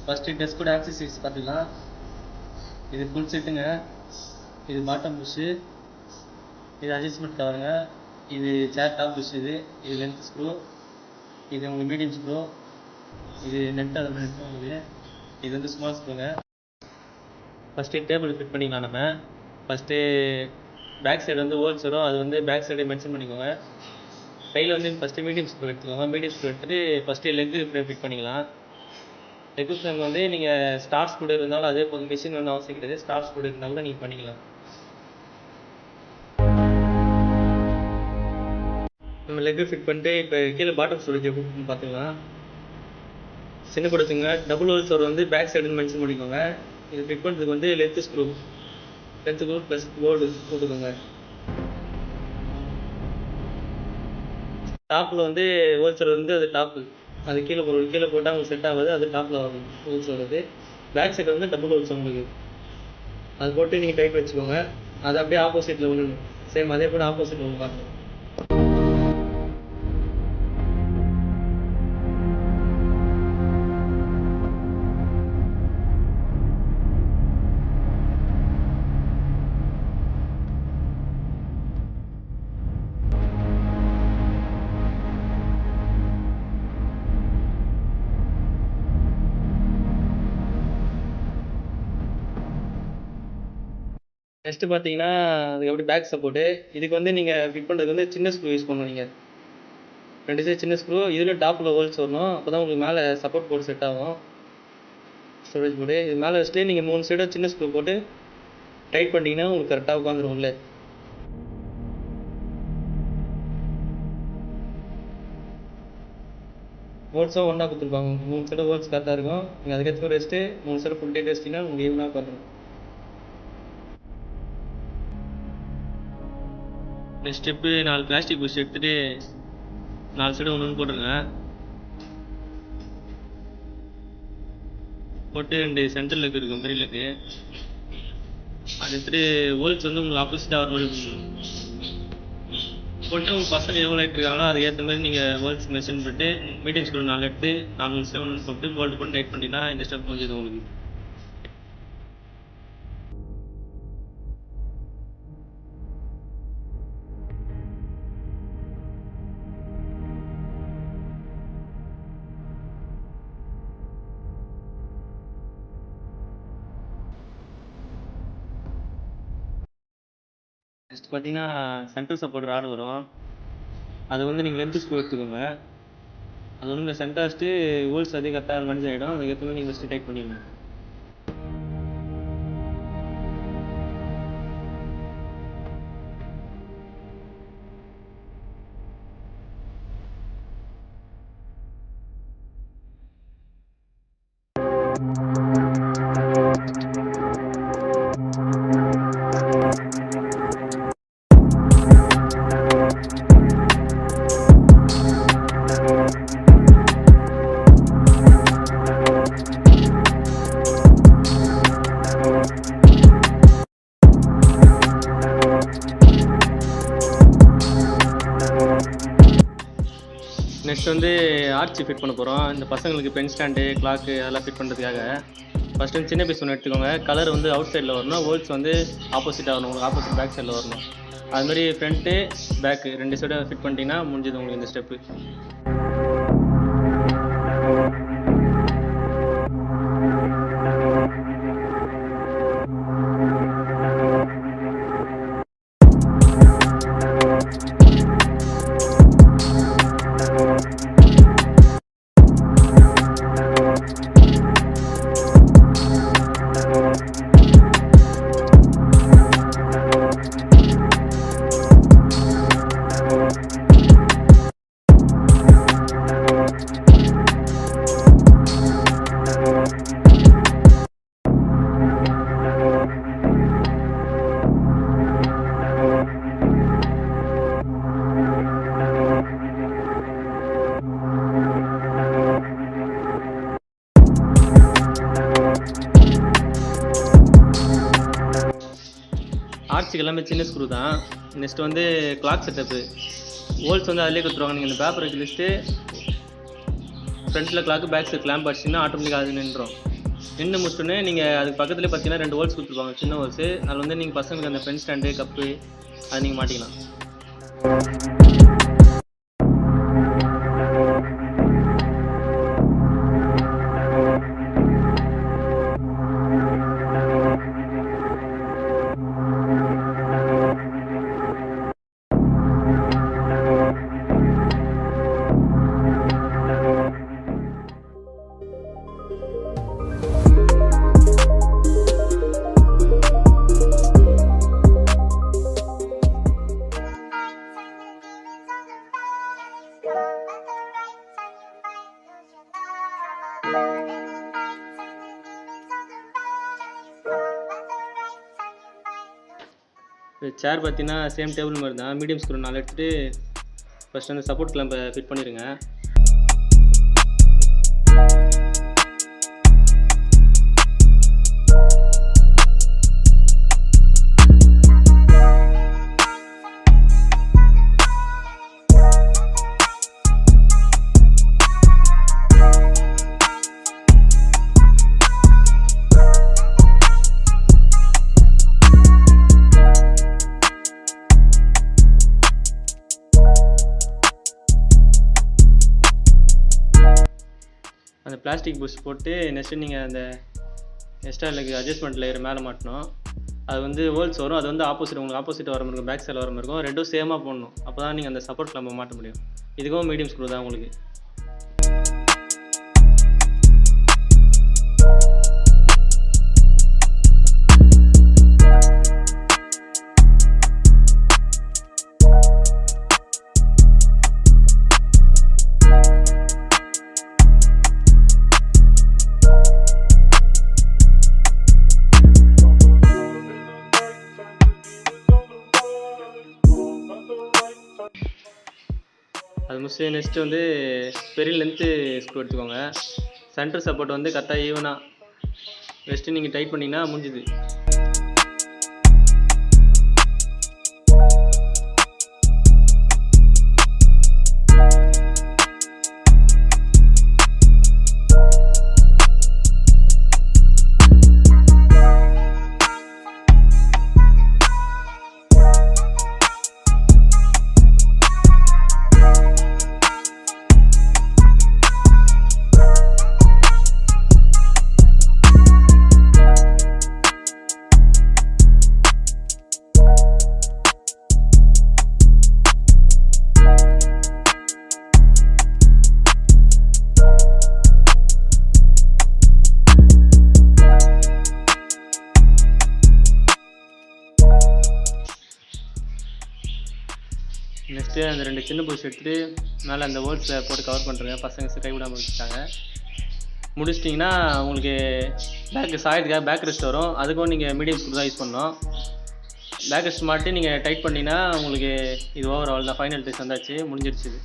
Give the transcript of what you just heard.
First desk கூட accessories பார்த்துக்கலாம். இது ஃபுல் செட்டுங்க. இது பாட்டம் புஷ்ஷு, இது அட்ஜஸ்ட்மெண்ட் கவருங்க, இது சேர் டாப் புஷ், இது லென்த் ஸ்க்ரூ, இது உங்களுக்கு மீடியம் ஸ்க்ரூ, இது நெட் அது நெட் உங்களுக்கு, இது வந்து ஸ்மால் ஸ்க்ரூங்க. ஃபஸ்ட்டு டேபிள் ஃபிட் பண்ணிக்கலாம். நம்ம ஃபஸ்ட்டு பேக் சைடு வந்து ஹோல்ஸ் வரும், அது வந்து பேக் சைடு மென்ஷன் பண்ணிக்கோங்க. கையில் வந்து ஃபஸ்ட்டு மீடியம் ஸ்க்ரூ எடுத்துக்கோங்க. மீடியம் ஸ்க்ரூ எடுத்துகிட்டு ஃபஸ்ட்டு லெக்கு ஃப்ரேம் ஃபிட் பண்ணிக்கலாம். லெக்கு ஃப்ரேம் வந்து நீங்கள் ஸ்டார் ஸ்க்ரூ இருந்தாலும் அதே போதும், மிஷின் ஒன்றும் அவசியம் கிடையாது. ஸ்டார் ஸ்க்ரூ இருந்தால் கூட நீங்கள் பண்ணிக்கலாம். நம்ம லெக்கு ஃபிட் பண்ணிட்டு இப்போ கீழே பாட்டம் ஸ்டோரேஜ் எப்படி பார்த்துக்கலாம். சின்ன கொடுத்துங்க. டபுள் ஹோல் ஸ்டோர் வந்து பேக் சைடுன்னு மென்ஷன் பண்ணிக்கோங்க. இது ஃபிட் பண்ணுறதுக்கு வந்து லென்த் ஸ்க்ரூ ப்ளஸ் போர்டு போட்டுக்கோங்க. டாப்பில் வந்து ஹோல் ஸ்டோர் வந்து அது டாப்பு, அது கீழே போட்டால் உங்களுக்கு செட் ஆகாது, அது டாப்பில் ஆகும் ஹோல்ஸ் வருது. பேக் சைடு வந்து டபுள் ஹோல்ஸ் உங்களுக்கு, அது போட்டு நீங்கள் டைட் வச்சுக்கோங்க. அது அப்படியே ஆப்போசிட்டில் விடணும். சேம் அதே போல் ஆப்போசிட்டில் ஒன்று பார்க்கணும். நெக்ஸ்ட்டு பார்த்தீங்கன்னா அதுக்கு எப்படி பேக் சப்போர்ட்டு. இதுக்கு வந்து நீங்கள் ஃபிட் பண்ணுறதுக்கு வந்து சின்ன ஸ்க்ரூ யூஸ் பண்ணணும். நீங்கள் 2 சைடு சின்ன ஸ்க்ரூ, இதில் டாப்பில் ஹோல்ஸ் வரணும். அப்போ தான் உங்களுக்கு மேலே சப்போர்ட் போர்டு செட் ஆகும், ஸ்டோரேஜ் போர்டு. இது மேலே வச்சுட்டு நீங்கள் 3 சைடும் சின்ன ஸ்க்ரூ போட்டு டைட் பண்ணிங்கன்னா உங்களுக்கு கரெக்டாக உட்காந்துரும் உள்ள. ஹோல்ஸும் ஒன்றா கொடுத்துருப்பாங்க. 3 சைடு ஹோல்ஸ் கரெக்டாக இருக்கும். நீங்கள் அதுக்கேற்ற வச்சுட்டு 3 சைடு ஃபுல் டைட் வச்சிட்டிங்கன்னா உங்களுக்கு ஈவனாக உட்காந்துரும். நெக்ஸ்ட் ஸ்டெப்பு 4 பிளாஸ்டிக் புஷ் எடுத்துகிட்டு 4 சைடு ஒன்று போட்டுருங்க. போட்டு 2 சென்டர் லெக் இருக்கும், பெரிய லெக்கு, அது எடுத்துகிட்டு ஹோல்ஸ் வந்து உங்களுக்கு ஆப்போசிட்டாக வர மாதிரி போட்டு உங்கள் பசங்க எவ்வளோ எடுத்துருக்காங்களோ அதுக்கேற்ற மாதிரி நீங்கள் ஹோல்ஸ் மெஷின் பண்ணிட்டு மீடியம் ஸ்க்ரூ 4 எடுத்து 4 7 போட்டு போல்ட் போட்டு டைட் பண்ணிட்டீங்கன்னா இந்த ஸ்டெப் முடிஞ்சது உங்களுக்கு. நெக்ஸ்ட் பார்த்தீங்கன்னா சென்டர் சப்போர்ட் ராடு வரும். அது வந்து நீங்கள் லென்த் ஸ்க்ரூ எடுத்துக்கோங்க. அது வந்து இந்த சென்டர் வச்சுட்டு ஹோல்ஸ் அதே கரெக்டாக மனிஷ் ஆகிடும். அதுக்கேற்ற மாதிரி நீங்கள் ஃபஸ்ட்டு டைட் பண்ணிடணும். நெக்ஸ்ட் வந்து ஆர்ச்சி ஃபிட் பண்ண போகிறோம். இந்த பசங்களுக்கு பென் ஸ்டாண்டு, கிளாக்கு அதெல்லாம் ஃபிட் பண்ணுறதுக்காக ஃபஸ்ட்டு வந்து சின்ன பீஸ் ஒன்று எடுத்துக்கோங்க. கலர் வந்து அவுட் சைடில் வரணும், ஹோல்ஸ் வந்து ஆப்போசிட்டாக வரணும், உங்களுக்கு ஆப்போசிட் பேக் சைடில் வரணும். அதுமாதிரி ஃப்ரண்ட்டு பேக்கு 2 சைடும் ஃபிட் பண்ணிட்டீங்கன்னா முடிஞ்சது உங்களுக்கு இந்த ஸ்டெப்பு. ஆர்ச்சுக்கு எல்லாமே சின்ன ஸ்க்ரூ தான். நெக்ஸ்ட் வந்து கிளாக் செட்டப்பு. ஹோல்ஸ் வந்து அதிலே கொடுத்துருவாங்க. நீங்கள் இந்த பேப்பர் வச்சு லிஸ்ட்டு ஃப்ரண்ட்டில் கிளாக்கு பேக் சைட் கிளாம்ப் அடிச்சிங்கன்னா ஆட்டோமேட்டிக்காக அது நின்றோம். நின்று முடிச்சோடனே நீங்கள் அதுக்கு பக்கத்துலேயே பார்த்தீங்கன்னா 2 ஹோல்ஸ் கொடுத்துருப்பாங்க, சின்ன ஹோல்ஸு. அதில் வந்து நீங்கள் பசங்களுக்கு அந்த பென் ஸ்டாண்டு, கப்பு அதை நீங்கள் மாட்டிக்கலாம். சேர் பார்த்தீங்கன்னா சேம் டேபிள் மாதிரி தான். மீடியம் ஸ்க்ரூ 4 எடுத்துகிட்டு ஃபஸ்ட்டு அந்த சப்போர்ட் கிளம்பை ஃபிட் பண்ணிடுங்க. அந்த பிளாஸ்டிக் புஷ் போட்டு நெக்ஸ்ட்டு நீங்கள் அந்த எக்ஸ்ட்ரா லெக் அட்ஜஸ்ட்மெண்ட் லேயர் மேலே மாட்டணும். அது வந்து ஹோல்ஸ் வரும், அது வந்து உங்களுக்கு ஆப்போசிட் வர மாதிரி இருக்கும், பேக் சைடில் வர மாதிரி இருக்கும். ரெண்டும் சேமாக போடணும், அப்போ தான் நீங்கள் அந்த சப்போர்ட் கிளம்பை மாட்ட முடியும். இதுக்கும் மீடியம் ஸ்க்ரூ தான் உங்களுக்கு. அது முடிச்சு நெக்ஸ்ட்டு வந்து பெரிய லென்த்து ஸ்க்ரூ எடுத்துக்கோங்க. சென்டர் சப்போர்ட் வந்து கரெக்டாக ஈவனாக வச்சுட்டு நீங்கள் டைட் பண்ணிங்கன்னா முடிஞ்சுது. நெக்ஸ்ட்டு அந்த 2 சின்ன புஷ் எடுத்துகிட்டு மேலே அந்த ஹோல்ஸை போட்டு கவர் பண்ணுறேங்க. பசங்க கை விடாமல் வச்சுட்டாங்க. முடிச்சிட்டிங்கன்னா உங்களுக்கு சாயத்துக்காக பேக் ரெஸ்ட் வரும். அதுக்கும் நீங்கள் மீடியம் ஸ்க்ரூ தான் யூஸ் பண்ணணும். பேக் ரெஸ்ட் மாட்டி நீங்கள் டைட் பண்ணிங்கன்னா உங்களுக்கு இது ஓவர் ஆல் தான். ஃபைனல் டெஸ்ட் வந்தாச்சு, முடிஞ்சிடுச்சு இது.